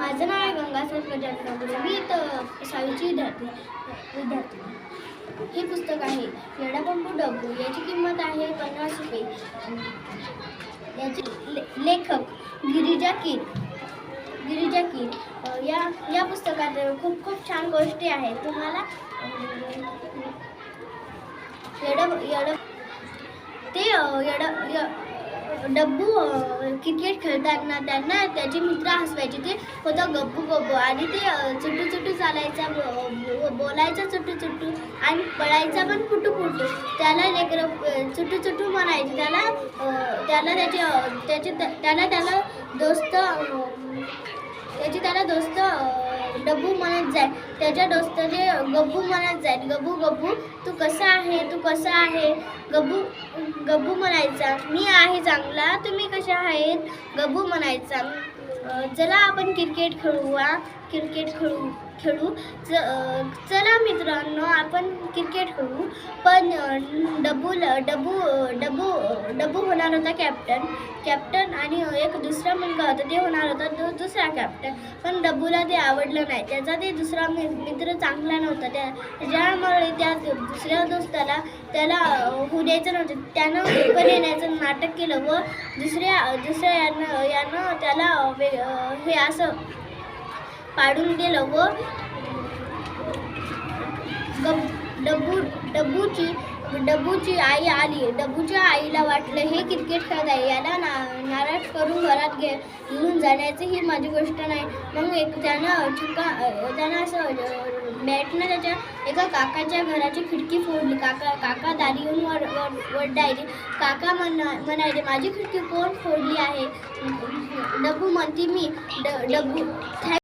माझं नाव आहे गंगाधर प्रजापती. मी सहावीची विद्यार्थी. हे पुस्तक आहे येडा बंबू डब्बू. याची किंमत आहे 50 रुपये. याचे लेखक गिरिजा कीर. या पुस्तकात खूप छान गोष्टी आहेत. तुम्हाला डब्बू क्रिकेट खेळताना त्यांना त्याचे मित्र हसवायचे. ते होता गब्बू गब्बू आणि ते चुटू चालायचा, बोलायचा चुटू आणि पळायचा पण फुटू. त्याला लेकरं चुटू म्हणायचे. त्याला दोस्त डब्बू म्हणत जाय. त्याच्या दोस्ताचे गब्बू म्हणत जाय. गब्बू तू कसा आहे. गब्बू म्हणायचा मी आहे चांगला, तुम्ही कशा आहेत. गब्बू म्हणायचा चला आपण क्रिकेट खेळू. चला मित्रांनो आपण क्रिकेट खेळू. पण डब्बू होणार होता कॅप्टन आणि एक दुसरा मुलगा होता ते होणार होता दुसरा कॅप्टन. पण डब्बूला ते आवडलं नाही. त्याचा ते दुसरा मित्र चांगला नव्हता. त्याच्यामुळे त्या दुसऱ्या दोस्ताला त्याला होऊ द्यायचं नव्हतं. त्यानं पण येण्याचं नाटक केलं व दुसऱ्या यानं त्याला हे असं पाडून दिलं व डब्बूची आई आली. डब्बूच्या आईला वाटलं हे क्रिकेट खेळत आहे, याला नाराज करून घरात घेऊन जाण्याची ही माझी गोष्ट नाही. मग त्यानं असं बॅटनं त्याच्या एका काकाच्या घराची खिडकी फोडली. काका दारी येऊन वरडायचे. काका म्हणायचे माझी खिडकी कोण फोडली आहे. डब्बू म्हणते मी. डब्बू